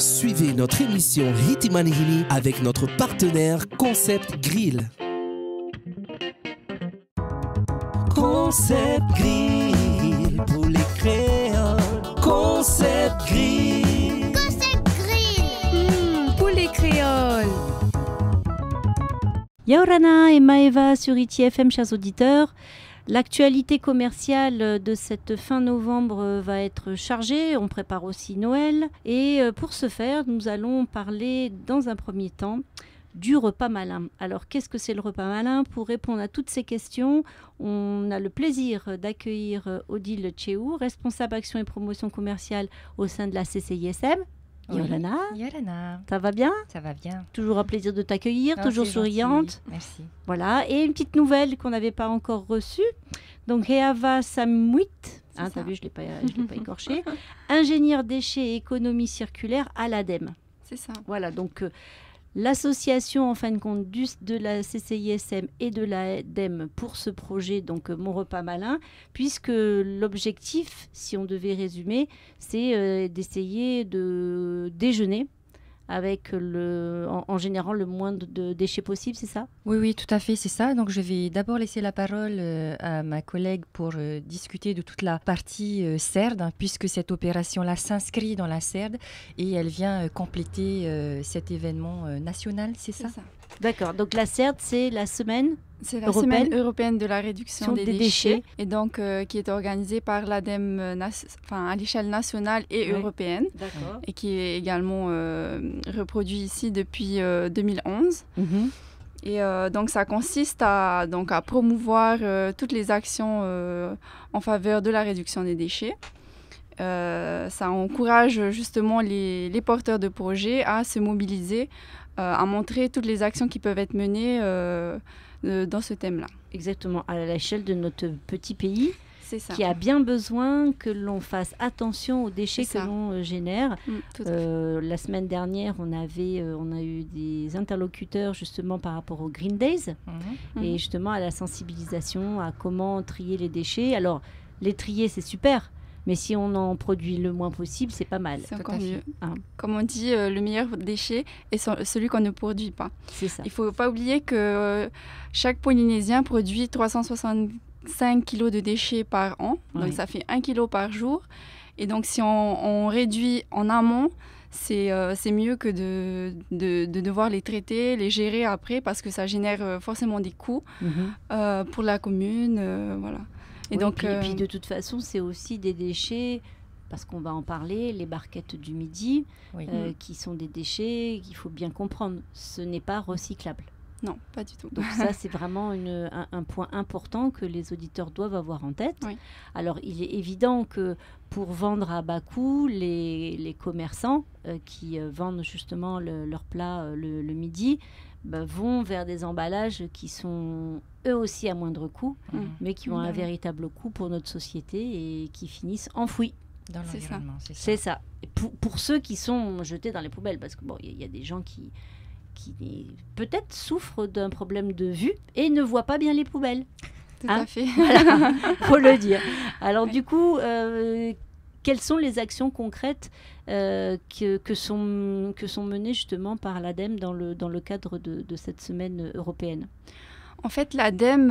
Suivez notre émission Hitimanihini avec notre partenaire Concept Grill. Concept Grill pour les créoles. Concept Grill. Concept Grill. Pour les créoles. Yaorana et Maeva sur ITFM, chers auditeurs. L'actualité commerciale de cette fin novembre va être chargée. On prépare aussi Noël. Et pour ce faire, nous allons parler dans un premier temps du repas malin. Alors, qu'est-ce que c'est le repas malin? Pour répondre à toutes ces questions, on a le plaisir d'accueillir Odile Tchéou, responsable action et promotion commerciale au sein de la CCISM. Oui. Yorana, Yorana, ça va bien? ça va bien. Toujours un plaisir de t'accueillir, Oh, toujours c'est souriante. gentil. Merci. Voilà, et une petite nouvelle qu'on n'avait pas encore reçue. Donc, Heava Samwit, hein, t'as vu, je ne l'ai pas écorché, ingénieur déchets et économie circulaire à l'ADEME. C'est ça. Voilà, donc l'association, en fin de compte, de la CCISM et de l'ADEME pour ce projet, donc Mon Repas Malin, puisque l'objectif, si on devait résumer, c'est d'essayer de déjeuner avec en générant le moins de déchets possible, c'est ça? Oui, tout à fait, c'est ça. Donc, je vais d'abord laisser la parole à ma collègue pour discuter de toute la partie CERD, hein, puisque cette opération-là s'inscrit dans la CERD et elle vient compléter cet événement national, c'est ça? D'accord, donc la CERD, c'est la semaine C'est la européenne semaine européenne de la réduction des déchets. Et donc qui est organisée par l'ADEME à l'échelle nationale et européenne. D'accord. Et qui est également reproduit ici depuis 2011. Mhm. Et donc ça consiste à promouvoir toutes les actions en faveur de la réduction des déchets. Ça encourage justement les porteurs de projets à se mobiliser, à montrer toutes les actions qui peuvent être menées dans ce thème-là. Exactement, à l'échelle de notre petit pays, C'est ça. qui a bien besoin que l'on fasse attention aux déchets C'est que ça. l'on génère. Tout à fait. La semaine dernière, on a eu des interlocuteurs justement par rapport aux Green Days et justement à la sensibilisation à comment trier les déchets. Alors, les trier, c'est super, mais si on en produit le moins possible, c'est pas mal. C'est tout encore à fait. mieux. Hein. Comme on dit, le meilleur déchet est celui qu'on ne produit pas. C'est ça. Il ne faut pas oublier que chaque Polynésien produit 365 kilos de déchets par an. Donc, Oui. ça fait 1 kilo par jour. Et donc, si on réduit en amont, c'est mieux que de devoir les traiter, les gérer après, parce que ça génère forcément des coûts Mhm. pour la commune. Voilà. Et Oui, donc, puis de toute façon, c'est aussi des déchets, parce qu'on va en parler, les barquettes du midi, Oui. qui sont des déchets qu'il faut bien comprendre. Ce n'est pas recyclable. non, pas du tout. Donc ça, c'est vraiment un point important que les auditeurs doivent avoir en tête. Oui. Alors, il est évident que pour vendre à bas coût, les commerçants qui vendent justement leurs plats le midi vont vers des emballages qui sont eux aussi à moindre coût, mais qui ont un Évidemment. véritable coût pour notre société et qui finissent enfouis. Dans C'est ça. l'environnement, c'est ça. C'est ça. Et pour ceux qui sont jetés dans les poubelles, parce que bon, il y a des gens qui peut-être souffrent d'un problème de vue et ne voient pas bien les poubelles. Tout Hein à fait. Voilà, faut le dire. Alors du coup, quelles sont les actions concrètes que sont menées justement par l'ADEME dans le cadre de cette semaine européenne? En fait, l'ADEME,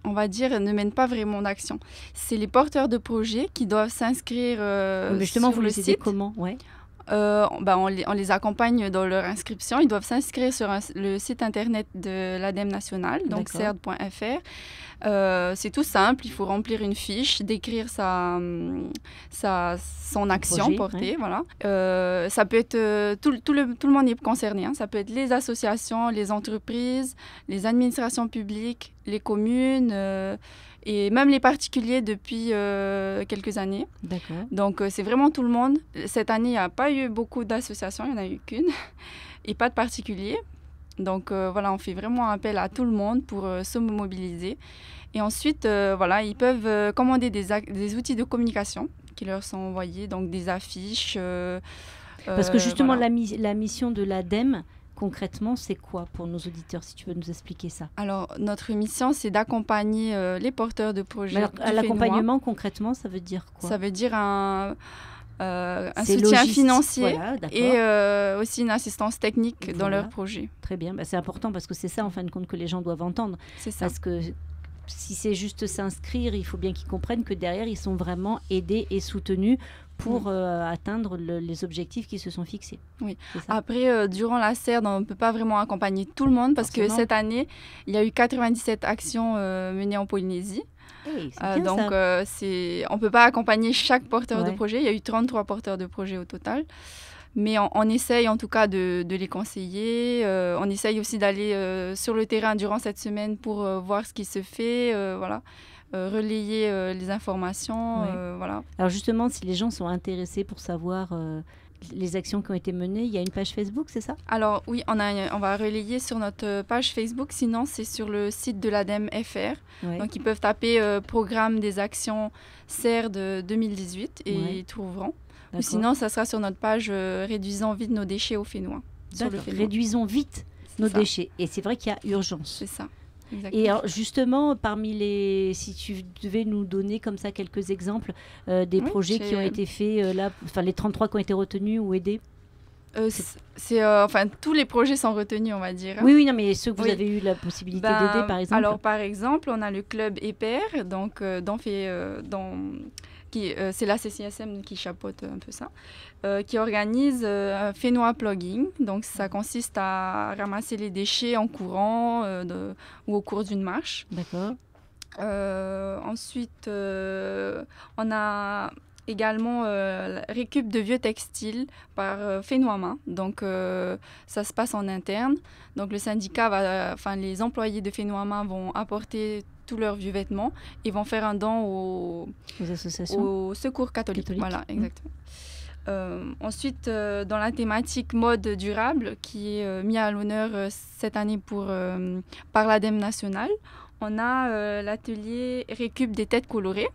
on va dire, ne mène pas vraiment d'action. C'est les porteurs de projets qui doivent s'inscrire Mais justement, sur vous le les aidez site. comment? Ouais. On les accompagne dans leur inscription. Ils doivent s'inscrire sur le site internet de l'ADEME nationale, donc D'accord. cerd.fr. C'est tout simple, il faut remplir une fiche, décrire son action projet, portée. Voilà. Ça peut être, tout le monde est concerné, hein. Ça peut être les associations, les entreprises, les administrations publiques, les communes et même les particuliers depuis quelques années. D'accord. Donc, c'est vraiment tout le monde. Cette année, il n'y a pas eu beaucoup d'associations, il n'y en a eu qu'une, et pas de particuliers. Donc, voilà, on fait vraiment appel à tout le monde pour se mobiliser. Et ensuite, voilà, ils peuvent commander des outils de communication qui leur sont envoyés, donc des affiches. Parce que justement, voilà. la mission de l'ADEME, concrètement, c'est quoi pour nos auditeurs, si tu veux nous expliquer ça? Alors, notre mission, c'est d'accompagner les porteurs de projets. Mais alors, l'accompagnement, concrètement, ça veut dire quoi? Ça veut dire un C'est soutien logistique, financier voilà, d'accord. et aussi une assistance technique dans Voilà. leur projet. Très bien, c'est important parce que c'est ça en fin de compte que les gens doivent entendre. C'est ça. Parce que si c'est juste s'inscrire, il faut bien qu'ils comprennent que derrière, ils sont vraiment aidés et soutenus pour atteindre les objectifs qui se sont fixés. Oui. C'est ça. Après, durant la CERD, on ne peut pas vraiment accompagner tout le monde parce que Forcément. cette année, il y a eu 97 actions menées en Polynésie. Hey, c'est bien Donc, ça. on ne peut pas accompagner chaque porteur de Ouais. projet. Il y a eu 33 porteurs de projet au total. Mais on essaye en tout cas de les conseiller. On essaye aussi d'aller sur le terrain durant cette semaine pour voir ce qui se fait, voilà. Relayer les informations. Ouais. Voilà. Alors justement, si les gens sont intéressés pour savoir les actions qui ont été menées, il y a une page Facebook, c'est ça? Alors oui, on va relayer sur notre page Facebook, sinon c'est sur le site de l'ADEME FR. Ouais. Donc ils peuvent taper Programme des actions CERD 2018 et Ouais. ils trouveront. Ou D'accord. sinon, ça sera sur notre page Réduisons vite nos déchets au Fénois. Sur le D'accord. Fénois. Réduisons vite C'est nos ça. déchets. Et c'est vrai qu'il y a urgence. C'est ça. Exactement. Et alors, justement, si tu devais nous donner comme ça quelques exemples des Oui, projets qui ont été faits là, enfin les 33 qui ont été retenus ou aidés. Enfin, tous les projets sont retenus, on va dire. Oui, non, mais ceux que vous Oui. avez eu la possibilité Ben, d'aider, par exemple. Alors, par exemple, on a le club EPER, donc, c'est la CCSM qui chapeaute un peu ça, qui organise un Fénois plugging. Donc, ça consiste à ramasser les déchets en courant ou au cours d'une marche. D'accord. Ensuite, on a également la récup de vieux textiles par Fénois Main. Donc, ça se passe en interne. Donc, le syndicat les employés de Fénois Main vont apporter tous leurs vieux vêtements et vont faire un don Aux associations. au Secours catholique. Catholique. Voilà, exactement. Ensuite, dans la thématique mode durable, qui est mis à l'honneur cette année par l'ADEME nationale, on a l'atelier Récup des têtes colorées.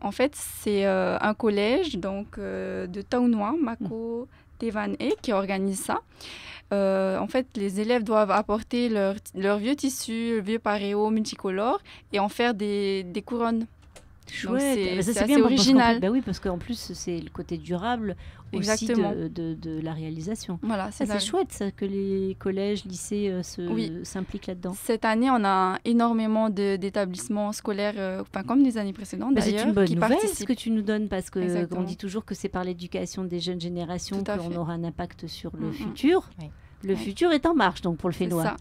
En fait, c'est un collège donc, de Taunois, Mako, Tevan qui organise ça. En fait, les élèves doivent apporter leur vieux tissus, vieux paréos multicolores et en faire des couronnes. Chouette. c'est- Bah, ça, c'est assez bien, parce qu'en original. plus- bah oui, parce qu'en plus, c'est le côté durable Exactement. aussi de la réalisation. Voilà, C'est chouette ça, que les collèges, lycées Oui. s'impliquent là-dedans. Cette année, on a énormément d'établissements scolaires, comme les années précédentes Bah, c'est d'ailleurs, une bonne qui nouvelle ce participent. que tu nous donnes parce que Exactement. on dit toujours que c'est par l'éducation des jeunes générations Tout à qu'on fait. aura un impact sur le Mhm. futur. Oui. Le Oui. futur est en marche donc pour le C'est Fénois. ça.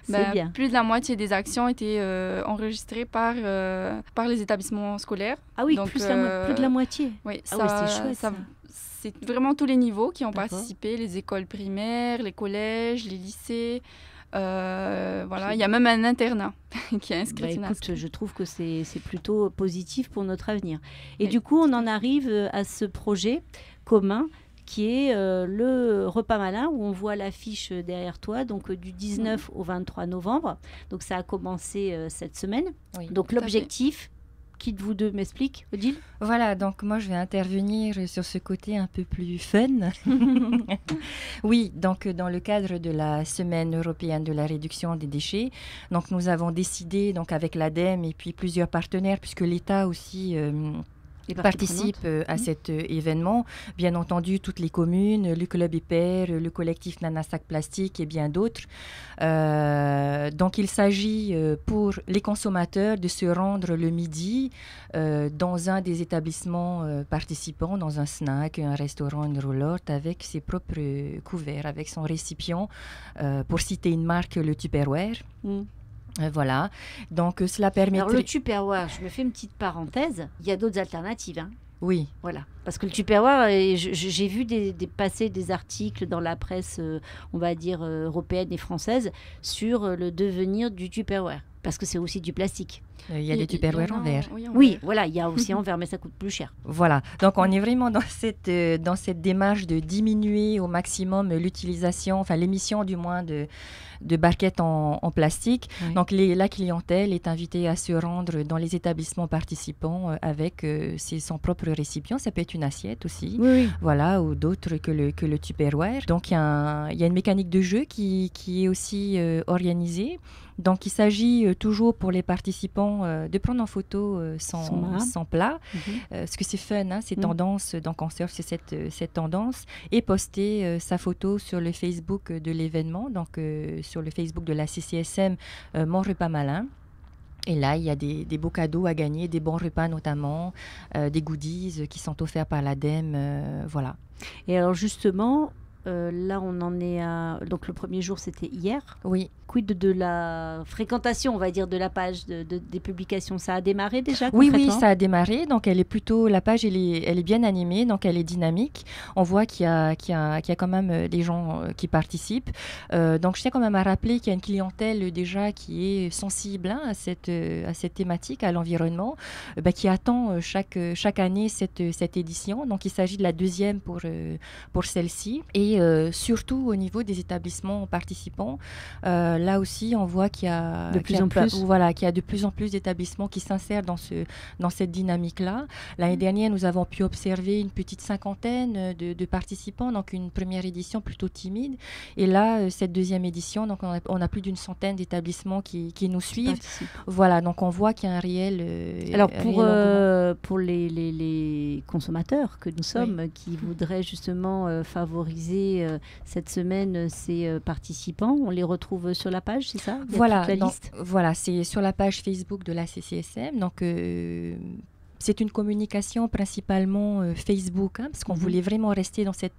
C'est bien. Plus de la moitié des actions étaient enregistrées par les établissements scolaires. Ah oui, Donc, plus de la moitié. Oui, Ah ouais, c'est chouette, ça. c'est vraiment tous les niveaux qui ont D'accord. participé, les écoles primaires, les collèges, les lycées. Voilà, Puis- il y a même un internat qui a Bah, inscrit une écoute, inscription. je trouve que c'est plutôt positif pour notre avenir. Et Oui, du coup, on en arrive à ce projet commun qui est le repas malin où on voit l'affiche derrière toi, donc du 19 au 23 novembre. Donc ça a commencé cette semaine. Oui. Donc Tout à l'objectif, qui de vous deux m'explique, Odile? Voilà, donc moi je vais intervenir sur ce côté un peu plus fun. Oui, donc dans le cadre de la Semaine européenne de la réduction des déchets, donc nous avons décidé donc avec l'ADEME et puis plusieurs partenaires, puisque l'État aussi Les parties participent prenantes. à cet événement. Bien entendu, toutes les communes, le club EPER, le collectif Nana Sac Plastique et bien d'autres. Donc, il s'agit pour les consommateurs de se rendre le midi dans un des établissements participants, dans un snack, un restaurant, une roulotte, avec ses propres couverts, avec son récipient, pour citer une marque, le Tupperware. Mm. Voilà, donc cela permet... Alors le Tupperware, je me fais une petite parenthèse, il y a d'autres alternatives, hein. Oui. Voilà, parce que le Tupperware, j'ai vu passer des articles dans la presse, on va dire européenne et française, sur le devenir du Tupperware, parce que c'est aussi du plastique. Il y a des Tupperware en verre. Oui, voilà, il y a aussi en verre, mais ça coûte plus cher. Voilà, donc on est vraiment dans cette démarche de diminuer au maximum l'utilisation, enfin l'émission du moins de barquettes en plastique. Oui. Donc la clientèle est invitée à se rendre dans les établissements participants avec son propre récipient. Ça peut être une assiette aussi, Oui. voilà, ou d'autres que le Tupperware. Donc il y a une mécanique de jeu qui est aussi organisée. Donc il s'agit toujours pour les participants prendre en photo son plat, parce que c'est fun, hein, c'est tendance, donc on surfe sur cette tendance, et poster sa photo sur le Facebook de l'événement, donc sur le Facebook de la CCSM, Mon Repas Malin. Et là, il y a des beaux cadeaux à gagner, des bons repas notamment, des goodies qui sont offerts par l'ADEME, voilà. Et alors justement, là on en est à... Donc le premier jour c'était hier. Oui. Quid de la fréquentation, on va dire, de la page des publications? Ça a démarré déjà Oui, concrètement? ça a démarré. Donc la page elle est bien animée, donc elle est dynamique. On voit qu'il y a quand même des gens qui participent. Donc je tiens quand même à rappeler qu'il y a une clientèle déjà qui est sensible, hein, à cette thématique, à l'environnement, qui attend chaque année cette édition. Donc il s'agit de la deuxième pour celle-ci. Et surtout au niveau des établissements participants, là aussi, on voit qu'il y a de plus en plus d'établissements qui s'insèrent dans cette dynamique-là. L'année dernière, nous avons pu observer une petite cinquantaine de participants, donc une première édition plutôt timide. Et là, cette deuxième édition, donc on a plus d'une centaine d'établissements qui nous suivent. Voilà, donc on voit qu'il y a un réel. Alors pour les consommateurs que nous sommes, qui voudraient justement favoriser cette semaine ces participants, on les retrouve sur la page, c'est ça? Voilà, c'est sur la page Facebook de la CCSM. Donc, c'est une communication principalement Facebook, hein, parce qu'on voulait vraiment rester dans cette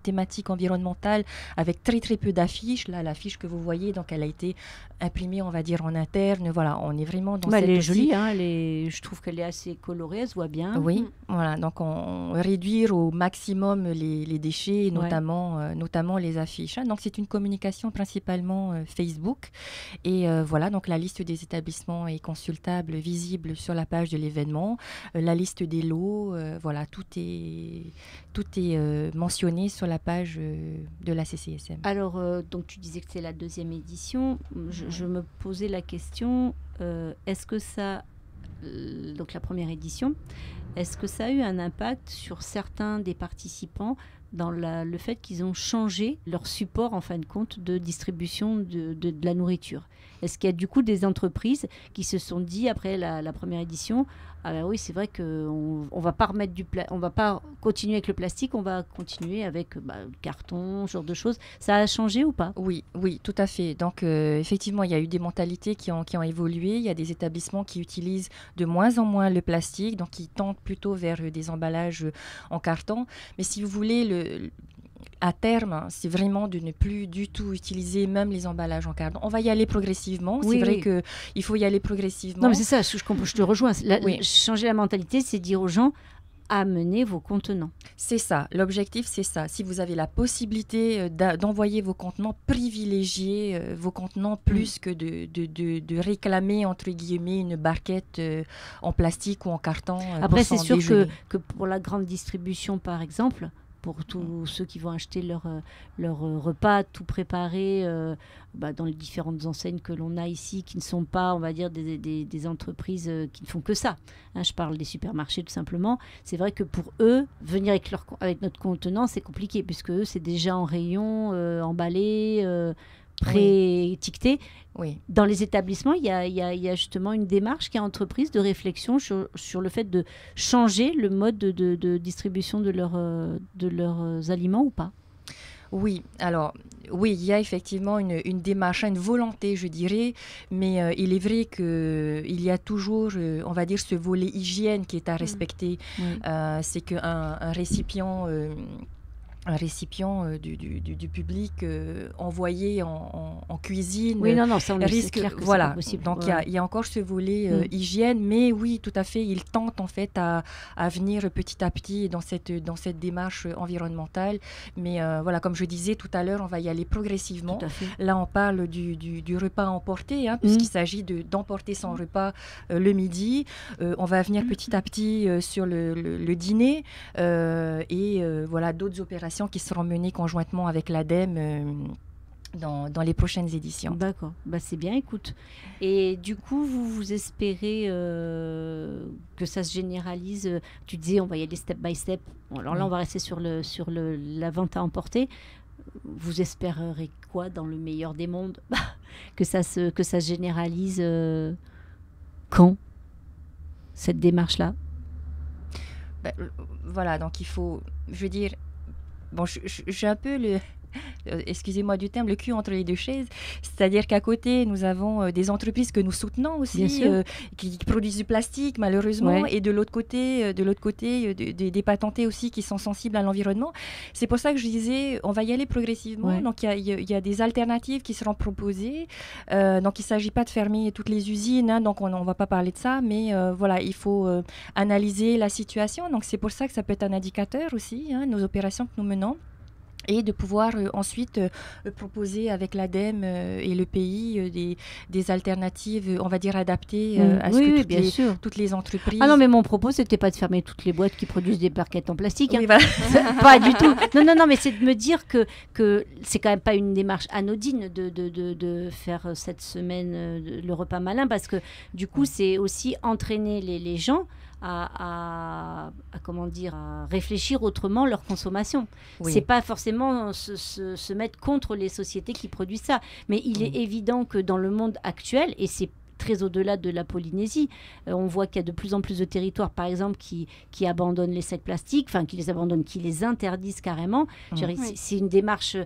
thématique environnementale avec très très peu d'affiches. Là, l'affiche que vous voyez, donc elle a été imprimée, on va dire, en interne. Voilà, on est vraiment dans cette... Elle est jolie, hein, je trouve qu'elle est assez colorée, elle se voit bien. Oui, voilà, donc on réduire au maximum les déchets, notamment les affiches. Hein. Donc c'est une communication principalement Facebook. Et voilà, donc la liste des établissements est consultable, visible sur la page de l'événement. La liste des lots, voilà, tout est mentionné sur la page de la CCSM. Alors, donc tu disais que c'est la deuxième édition. Je me posais la question, est-ce que ça, donc la première édition, est-ce que ça a eu un impact sur certains des participants dans le fait qu'ils ont changé leur support, en fin de compte, de distribution de la nourriture? Est-ce qu'il y a du coup des entreprises qui se sont dit, après la première édition, ah ben oui, c'est vrai qu'on ne va pas remettre on va pas continuer avec le plastique, on va continuer avec le carton, ce genre de choses. Ça a changé ou pas? Oui, tout à fait. Donc, effectivement, il y a eu des mentalités qui ont évolué. Il y a des établissements qui utilisent de moins en moins le plastique, donc qui tendent plutôt vers des emballages en carton. Mais si vous voulez, à terme, c'est vraiment de ne plus du tout utiliser même les emballages en carton. On va y aller progressivement. C'est vrai qu'il faut y aller progressivement. Non, mais c'est ça, je te rejoins. Changer la mentalité, c'est dire aux gens, amenez vos contenants. C'est ça, l'objectif c'est ça. Si vous avez la possibilité d'envoyer vos contenants, privilégiez vos contenants plus que de réclamer entre guillemets une barquette en plastique ou en carton. Après c'est sûr que pour la grande distribution par exemple, pour tous ceux qui vont acheter leur repas tout préparé dans les différentes enseignes que l'on a ici, qui ne sont pas, on va dire, des entreprises qui ne font que ça. Hein, je parle des supermarchés tout simplement. C'est vrai que pour eux, venir avec notre contenant, c'est compliqué, puisque eux, c'est déjà en rayon, emballé, pré-étiqueté. Oui. Dans les établissements, il y a justement une démarche qui est entreprise de réflexion sur le fait de changer le mode de distribution de leurs aliments ou pas? Oui, alors, oui, il y a effectivement une démarche, une volonté, je dirais, mais il est vrai qu'il y a toujours, on va dire, ce volet hygiène qui est à respecter. C'est qu'un récipient... un récipient du public envoyé en cuisine. Oui, non, ça on risque, clair que voilà. C'est pas possible. Donc il y a encore ce volet hygiène, mais oui, tout à fait, il tente en fait à venir petit à petit dans cette démarche environnementale. Mais voilà, comme je disais tout à l'heure, on va y aller progressivement. Tout à fait. Là, on parle du repas emporté, hein, puisqu'il s'agit d'emporter son repas le midi. On va venir petit à petit sur le dîner et voilà, d'autres opérations qui seront menées conjointement avec l'ADEME dans les prochaines éditions. D'accord, c'est bien, écoute. Et du coup, vous espérez que ça se généralise. Tu disais, on va y aller step by step. Alors là, on va rester sur la vente à emporter. Vous espérerez quoi dans le meilleur des mondes? Que ça se généralise quand cette démarche-là? Voilà, donc il faut, je veux dire, bon, j'ai un peu excusez-moi du terme, le cul entre les deux chaises. C'est-à-dire qu'à côté, nous avons des entreprises que nous soutenons aussi, qui produisent du plastique, malheureusement, et de l'autre côté, des patentés aussi qui sont sensibles à l'environnement. C'est pour ça que je disais, on va y aller progressivement. Donc, il y a des alternatives qui seront proposées. Donc, il ne s'agit pas de fermer toutes les usines, hein, donc on ne va pas parler de ça, mais voilà, il faut analyser la situation. Donc, c'est pour ça que ça peut être un indicateur aussi, hein, nos opérations que nous menons. Et de pouvoir ensuite proposer avec l'ADEME et le pays des alternatives, on va dire, adaptées à ce que toutes les entreprises... Ah non, mais mon propos, c'était pas de fermer toutes les boîtes qui produisent des barquettes en plastique. Hein. Oui, voilà. Pas du tout. Non, mais c'est de me dire que c'est quand même pas une démarche anodine de faire cette semaine le repas malin, parce que du coup, c'est aussi entraîner les gens à réfléchir autrement leur consommation. C'est pas forcément se mettre contre les sociétés qui produisent ça, mais il est évident que dans le monde actuel, et c'est très au-delà de la Polynésie, on voit qu'il y a de plus en plus de territoires, par exemple, qui abandonnent les sacs plastiques, enfin qui les abandonnent, qui les interdisent carrément. C'est une démarche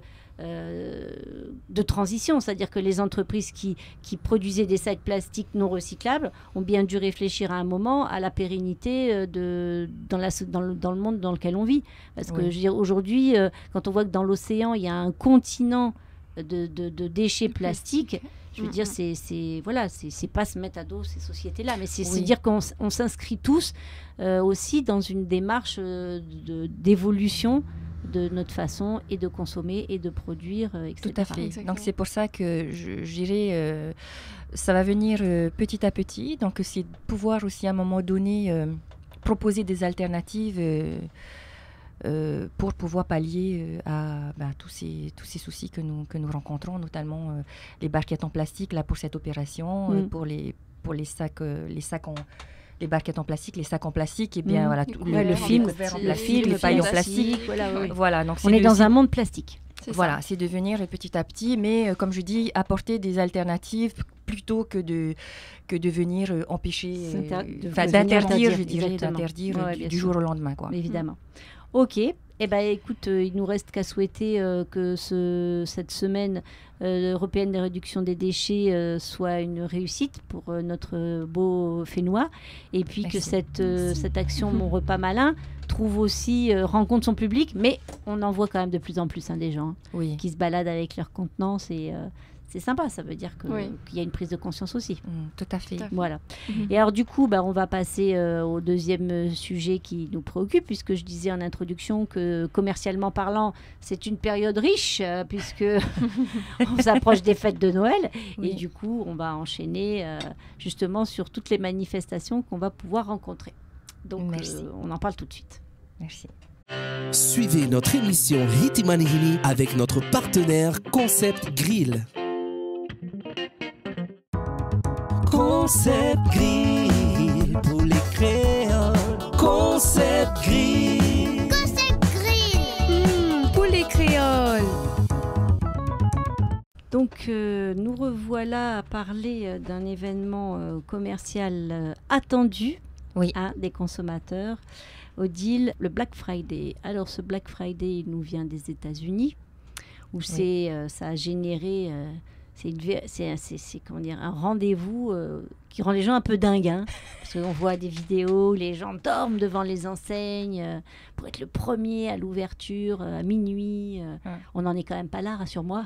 de transition, c'est-à-dire que les entreprises qui produisaient des sacs plastiques non recyclables ont bien dû réfléchir à un moment à la pérennité dans le monde dans lequel on vit. Parce que je veux dire, aujourd'hui, quand on voit que dans l'océan, il y a un continent de déchets plastiques, je veux dire, c'est pas se mettre à dos ces sociétés-là, mais c'est dire qu'on s'inscrit tous aussi dans une démarche d'évolution de notre façon et de consommer et de produire, etc. Tout à fait. Exactement. Donc c'est pour ça que je dirais, ça va venir petit à petit. Donc c'est de pouvoir aussi à un moment donné proposer des alternatives pour pouvoir pallier à tous ces soucis que nous rencontrons, notamment les barquettes en plastique là pour cette opération, pour les sacs les barquettes en plastique, les sacs en plastique, et bien voilà, le film, les pailles en plastique. Voilà, donc on est dans un monde plastique. Voilà, c'est de venir petit à petit, mais comme je dis, apporter des alternatives plutôt que de venir empêcher, d'interdire, je dirais, du jour au lendemain, quoi. Évidemment. Ok. Eh bien, écoute, il ne nous reste qu'à souhaiter que cette semaine européenne de réduction des déchets soit une réussite pour notre beau Fénois. Et puis que cette action Mon Repas Malin trouve aussi, rencontre son public. Mais on en voit quand même de plus en plus des gens qui se baladent avec leur contenance et... c'est sympa, ça veut dire qu'il y a une prise de conscience aussi. Tout à fait. Voilà. Et alors du coup, on va passer au deuxième sujet qui nous préoccupe, puisque je disais en introduction que commercialement parlant, c'est une période riche, puisque on s'approche des fêtes de Noël. Et du coup, on va enchaîner justement sur toutes les manifestations qu'on va pouvoir rencontrer. Donc, on en parle tout de suite. Merci. Suivez notre émission Hitimanihini avec notre partenaire Concept Grill. Concept Grill pour les créoles. Concept Grill. Concept Grill. Pour les créoles. Donc, nous revoilà à parler d'un événement commercial attendu des consommateurs. Odile, le Black Friday. Alors, ce Black Friday, il nous vient des États-Unis, où ça a généré... c'est comment dire, un rendez-vous qui rend les gens un peu dingues. Hein, parce qu'on voit des vidéos où les gens dorment devant les enseignes pour être le premier à l'ouverture à minuit. On n'en est quand même pas là, rassure-moi.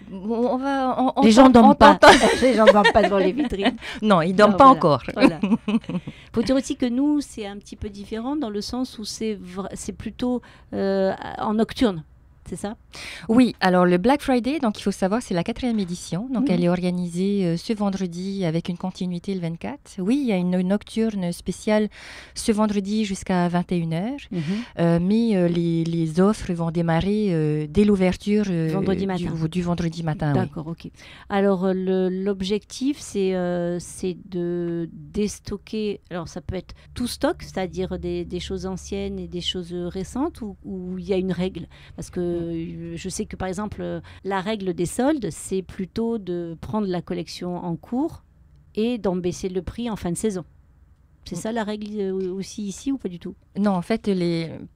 Les gens ne dorment pas. Les gens ne dorment pas devant les vitrines. Non, ils ne dorment pas encore. Voilà. Faut dire aussi que nous, c'est un petit peu différent dans le sens où c'est plutôt en nocturne. C'est ça? Oui, alors le Black Friday, donc il faut savoir, c'est la 4e édition. Donc elle est organisée ce vendredi avec une continuité le 24. Oui, il y a une nocturne spéciale ce vendredi jusqu'à 21h. Mais les offres vont démarrer dès l'ouverture du vendredi matin. D'accord, ok. Alors l'objectif, c'est de déstocker. Alors ça peut être tout stock, c'est-à-dire des choses anciennes et des choses récentes, ou il y a une règle? Parce que je sais que par exemple la règle des soldes, c'est plutôt de prendre la collection en cours et d'en baisser le prix en fin de saison. C'est ça la règle aussi ici ou pas du tout? Non, en fait,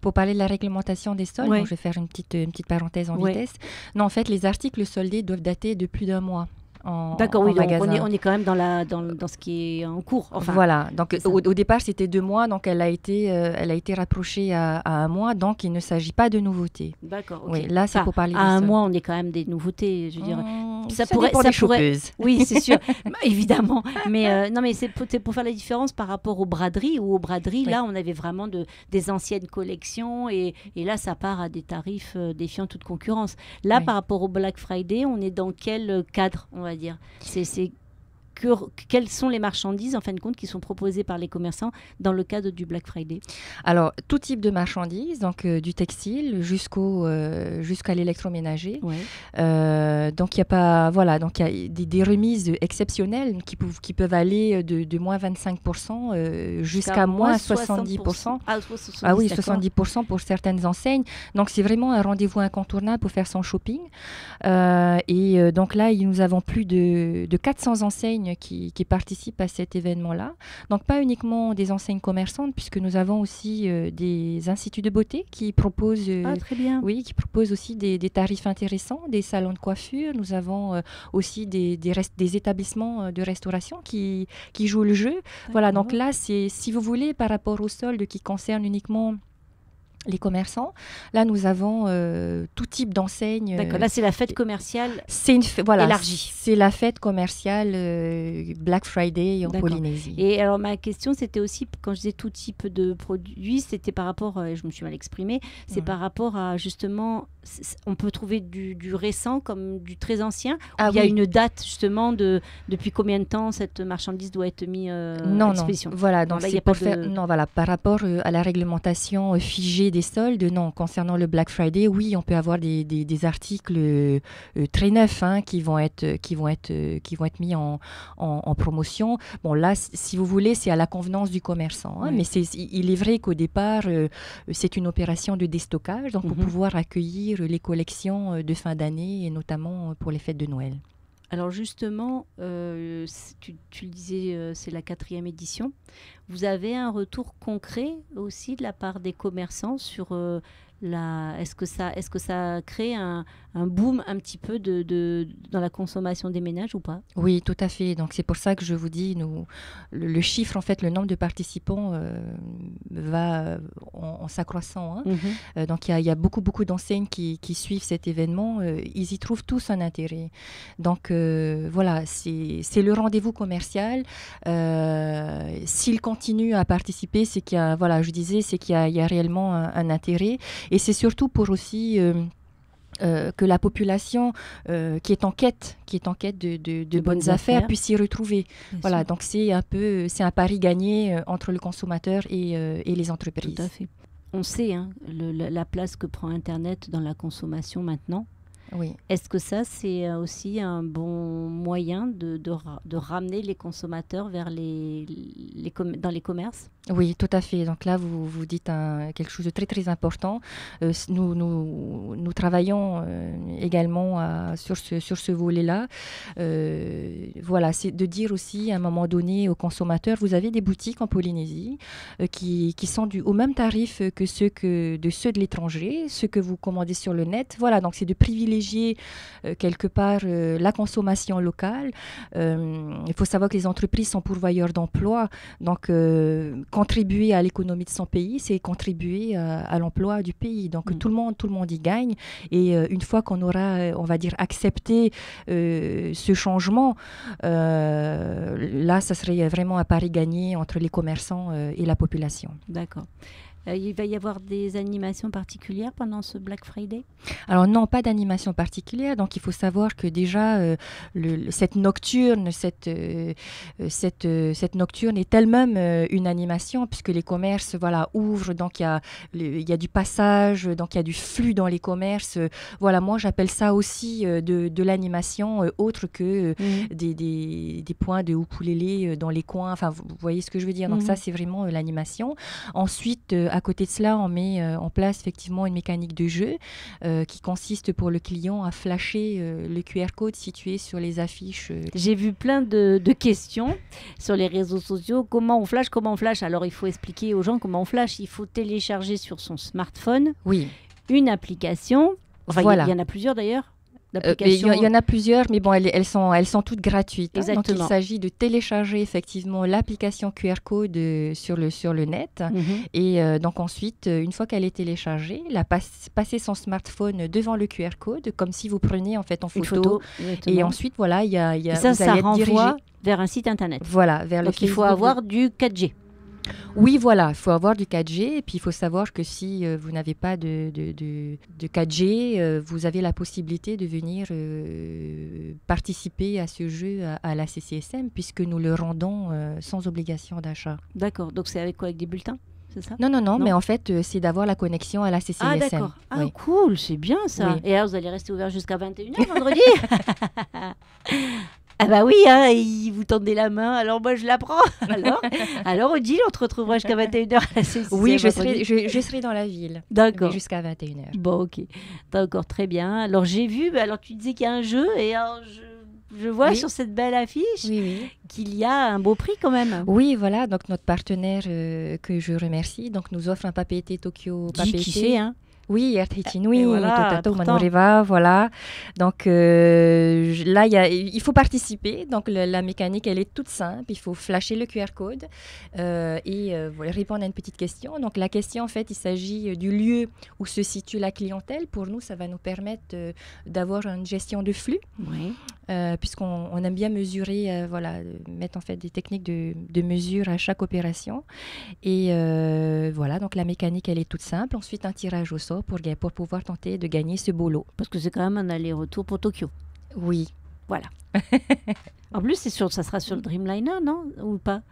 pour parler de la réglementation des soldes, Ouais. donc je vais faire une petite parenthèse en Ouais. vitesse. Non, en fait, les articles soldés doivent dater de plus d'un mois D'accord, en oui, donc magasin. on est quand même dans ce qui est en cours. Enfin, Voilà, donc c'est ça. au départ c'était 2 mois, donc elle a été rapprochée à 1 mois, donc il ne s'agit pas de nouveauté. D'accord, ok. Oui, là c'est Enfin, pour parler à un des soldes. mois, on est quand même des nouveautés, je veux dire. Ça dépend des chopeuses. Oui, c'est sûr, évidemment. Mais non, mais c'est pour faire la différence par rapport aux braderies. Où aux braderies, Oui. là, on avait vraiment des anciennes collections et là, ça part à des tarifs défiant toute concurrence. Là, Oui. par rapport au Black Friday, on est dans quel cadre, on va dire? Quelles sont les marchandises, en fin de compte, qui sont proposées par les commerçants dans le cadre du Black Friday? Alors, tout type de marchandises, donc du textile jusqu'à l'électroménager. Ouais. Donc, il y a des remises exceptionnelles qui peuvent aller de moins 25% jusqu'à moins 70%. Ah, 70, Ah oui, d'accord. 70% pour certaines enseignes. Donc, c'est vraiment un rendez-vous incontournable pour faire son shopping. Donc là, nous avons plus de 400 enseignes qui participent à cet événement-là. Donc, pas uniquement des enseignes commerçantes, puisque nous avons aussi des instituts de beauté qui proposent, Ah, très bien. qui proposent aussi des tarifs intéressants, des salons de coiffure. Nous avons aussi des établissements de restauration qui jouent le jeu. Voilà, donc là, si vous voulez, par rapport aux soldes qui concernent uniquement les commerçants, là nous avons tout type d'enseignes. D'accord, là c'est la fête commerciale C'est élargie. C'est la fête commerciale Black Friday en D'accord. Polynésie. Et alors ma question c'était aussi, quand je disais tout type de produits, c'était par rapport, je me suis mal exprimée, c'est par rapport à justement, on peut trouver du récent comme du très ancien, Ah il y a oui. une date justement depuis combien de temps cette marchandise doit être mise à Non, disposition? voilà, Non, donc là, y c'est a pas pour faire, de- non, voilà, par rapport à la réglementation figée des soldes, non, concernant le Black Friday, oui, on peut avoir des articles très neufs qui vont être mis en promotion. Bon, là, si vous voulez, c'est à la convenance du commerçant, Oui. mais il est vrai qu'au départ, c'est une opération de déstockage, donc pour pouvoir accueillir les collections de fin d'année, et notamment pour les fêtes de Noël. Alors justement, tu le disais, c'est la 4e édition. Vous avez un retour concret aussi de la part des commerçants sur est-ce que ça crée un boom un petit peu dans la consommation des ménages ou pas? Oui, tout à fait. Donc c'est pour ça que je vous dis, le chiffre, en fait, le nombre de participants va en s'accroissant. Donc il y a beaucoup d'enseignes qui suivent cet événement. Ils y trouvent tous un intérêt. Donc voilà, c'est le rendez-vous commercial. S'ils continuent à participer, c'est qu'il y a, voilà, je disais, c'est qu'il y a réellement un intérêt. Et c'est surtout pour aussi que la population qui est en quête de bonnes affaires puisse s'y retrouver. Bien Voilà, sûr. donc c'est un pari gagné entre le consommateur et les entreprises. Tout à fait. On sait la place que prend Internet dans la consommation maintenant. Oui. Est-ce que ça, c'est aussi un bon moyen de ramener les consommateurs vers dans les commerces? Oui, tout à fait. Donc là, vous dites quelque chose de très, très important. Nous travaillons également sur ce volet-là. Voilà, c'est de dire aussi à un moment donné aux consommateurs, vous avez des boutiques en Polynésie qui sont au même tarif que ceux de l'étranger, ceux que vous commandez sur le net. Voilà, donc c'est de privilégier quelque part la consommation locale. Il faut savoir que les entreprises sont pourvoyeurs d'emplois. Donc, contribuer à l'économie de son pays, c'est contribuer à l'emploi du pays. Donc, tout le monde y gagne. Et une fois qu'on aura, on va dire, accepté ce changement, là, ça serait vraiment un pari gagné entre les commerçants et la population. D'accord. Il va y avoir des animations particulières pendant ce Black Friday? Alors non, pas d'animation particulière. Donc il faut savoir que déjà cette nocturne est elle-même une animation, puisque les commerces ouvrent. Donc il y a du passage, donc il y a du flux dans les commerces. Voilà, moi j'appelle ça aussi de l'animation autre que des points de ukulélé dans les coins. Enfin, vous voyez ce que je veux dire. Donc ça, c'est vraiment l'animation. Ensuite, à côté de cela, on met en place effectivement une mécanique de jeu qui consiste pour le client à flasher le QR code situé sur les affiches. J'ai vu plein de questions sur les réseaux sociaux. Comment on flash? Comment on flash? Alors, il faut expliquer aux gens comment on flash. Il faut télécharger sur son smartphone une application. Enfin, voilà. Il y en a plusieurs d'ailleurs. Il y en a plusieurs, mais bon, elles sont toutes gratuites. Exactement. Donc, il s'agit de télécharger effectivement l'application QR code sur le net. Et donc ensuite, une fois qu'elle est téléchargée, passer son smartphone devant le QR code, comme si vous preniez en fait en photo. Et ensuite, voilà, il y a ça renvoie vers un site internet. Voilà, vers donc, il faut avoir du 4G. Oui, voilà, il faut avoir du 4G et puis il faut savoir que si vous n'avez pas de 4G, vous avez la possibilité de venir participer à ce jeu à la CCSM puisque nous le rendons sans obligation d'achat. D'accord, donc c'est avec quoi? Avec des bulletins? C'est ça? Non, mais en fait, c'est d'avoir la connexion à la CCSM. Ah, d'accord. Ah, oui. Cool, c'est bien ça. Oui. Et là, vous allez rester ouvert jusqu'à 21h vendredi? Ah bah oui, hein, vous tendez la main, alors moi je la prends. Alors Odile, on te retrouvera jusqu'à 21h à la CCSM. Oui, je serai dans la ville. D'accord. Jusqu'à 21h. Bon, ok. D'accord, très bien. Alors j'ai vu, alors tu disais qu'il y a un jeu et alors, je vois sur cette belle affiche qu'il y a un beau prix quand même. Oui, voilà, donc notre partenaire que je remercie donc, nous offre un Papeete Tokyo Papeete. Qui c'est, hein? Oui, Ertitinui, voilà, Manoriva, voilà. Donc là, il faut participer. Donc la mécanique, elle est toute simple. Il faut flasher le QR code et répondre à une petite question. Donc la question, en fait, il s'agit du lieu où se situe la clientèle. Pour nous, ça va nous permettre d'avoir une gestion de flux. Oui. Puisqu'on aime bien mesurer, mettre en fait des techniques de mesure à chaque opération. Et voilà, donc la mécanique, elle est toute simple. Ensuite, un tirage au sort pour pouvoir tenter de gagner ce beau lot. Parce que c'est quand même un aller-retour pour Tokyo. Oui. Voilà. En plus, ça sera sur le Dreamliner, non? Ou pas?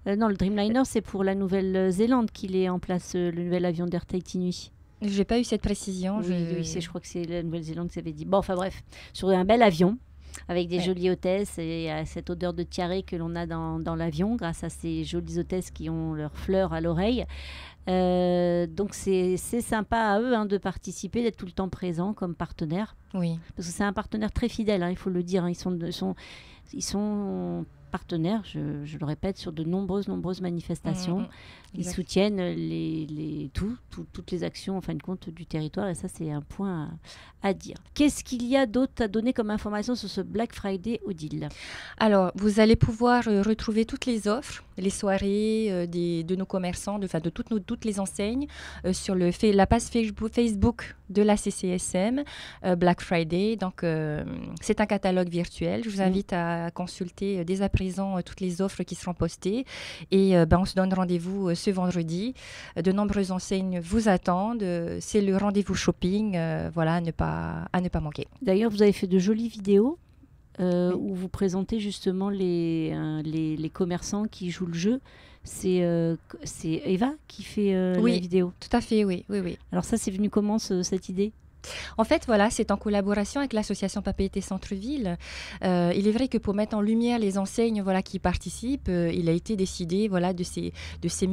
Non, le Dreamliner, c'est pour la Nouvelle-Zélande qu'il est en place, le nouvel avion d'Air Tahiti. Je n'ai pas eu cette précision. Oui, je crois que c'est la Nouvelle-Zélande qui s'avait dit. Bon, enfin bref, sur un bel avion, avec des jolies hôtesses et cette odeur de tiare que l'on a dans l'avion, grâce à ces jolies hôtesses qui ont leurs fleurs à l'oreille. Donc c'est sympa à eux de participer, d'être tout le temps présents comme partenaires. Oui. Parce que c'est un partenaire très fidèle, il faut le dire. Ils sont partenaires, je le répète, sur de nombreuses manifestations. Ils soutiennent toutes les actions, en fin de compte, du territoire. Et ça, c'est un point à dire. Qu'est-ce qu'il y a d'autre à donner comme information sur ce Black Friday, Odile? Alors, vous allez pouvoir retrouver toutes les offres, les soirées de nos commerçants, de toutes les enseignes sur la page Facebook de la CCSM, Black Friday. Donc, c'est un catalogue virtuel. Je vous invite à consulter dès à présent toutes les offres qui seront postées. Et on se donne rendez-vous ce vendredi. De nombreuses enseignes vous attendent. C'est le rendez-vous shopping, à ne pas manquer. D'ailleurs, vous avez fait de jolies vidéos où vous présentez justement les commerçants qui jouent le jeu. C'est Eva qui fait la vidéo. Tout à fait, oui. Alors ça, c'est venu comment cette idée? En fait, voilà, c'est en collaboration avec l'association Papeete Centre-Ville. Il est vrai que pour mettre en lumière les enseignes qui participent, il a été décidé de ces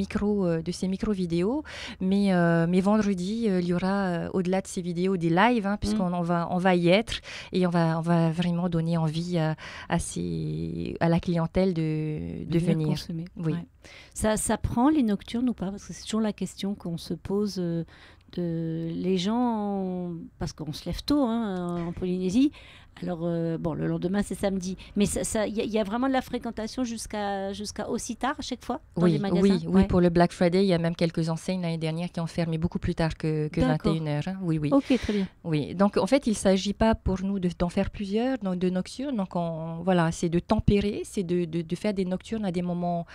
micro-vidéos. Mais vendredi, il y aura, au-delà de ces vidéos, des lives, puisqu'on va y être et on va vraiment donner envie à la clientèle de venir. Consommer. Oui. Ouais. Ça prend les nocturnes ou pas? Parce que c'est toujours la question qu'on se pose. Les gens, parce qu'on se lève tôt en Polynésie, alors le lendemain c'est samedi, mais il y a vraiment de la fréquentation jusqu'à aussi tard à chaque fois dans les magasins. Oui, pour le Black Friday, il y a même quelques enseignes l'année dernière qui ont fermé beaucoup plus tard que 21h. Oui. Ok, très bien. Oui, donc en fait il ne s'agit pas pour nous d'en faire plusieurs, de nocturnes, donc c'est de tempérer, c'est de faire des nocturnes à des moments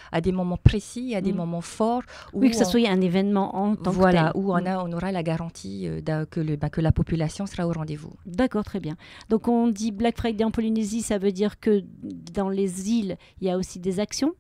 précis, à des moments forts. Que ça soit un événement en tant que tel. Où on aura la garantie que la population sera au rendez-vous. D'accord, très bien. Donc on dit Black Friday en Polynésie, ça veut dire que dans les îles, il y a aussi des actions?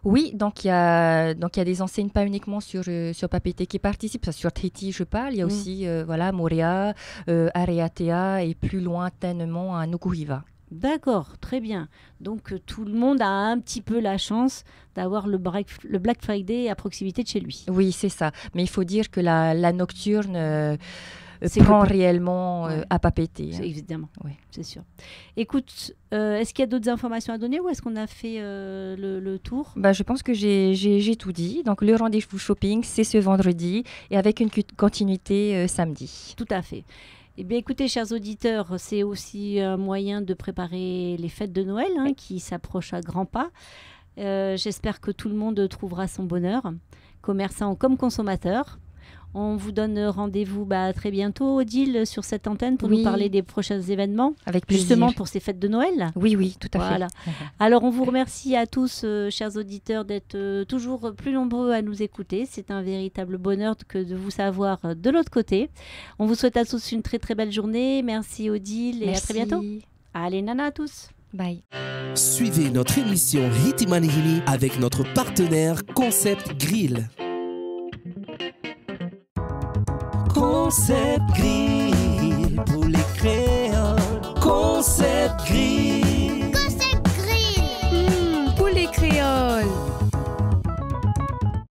Oui, donc il y a des enseignes pas uniquement sur Papeete qui participent, sur Tahiti je parle, il y a aussi Moorea, Areatea et plus lointainement à Nukuhiva. D'accord, très bien. Donc tout le monde a un petit peu la chance d'avoir le Black Friday à proximité de chez lui. Oui, c'est ça. Mais il faut dire que la nocturne C'est prend que- réellement Ouais. à pas péter. Hein. Évidemment, Oui. c'est sûr. Écoute, est-ce qu'il y a d'autres informations à donner ou est-ce qu'on a fait le tour? Bah, je pense que j'ai tout dit. Donc, le rendez-vous shopping, c'est ce vendredi et avec une continuité samedi. Tout à fait. Eh bien, écoutez, chers auditeurs, c'est aussi un moyen de préparer les fêtes de Noël hein, qui s'approchent à grands pas. J'espère que tout le monde trouvera son bonheur, commerçant comme consommateur. On vous donne rendez-vous très bientôt, Odile, sur cette antenne pour Oui. nous parler des prochains événements, Avec plaisir. justement pour ces fêtes de Noël. Oui, oui, tout à Voilà. fait. Alors, on vous remercie à tous, chers auditeurs, d'être toujours plus nombreux à nous écouter. C'est un véritable bonheur que de vous savoir de l'autre côté. On vous souhaite à tous une très très belle journée. Merci Odile et à très bientôt. Allez, nana à tous. Bye. Suivez notre émission Ritimanihini avec notre partenaire Concept Grill. Concept Grill.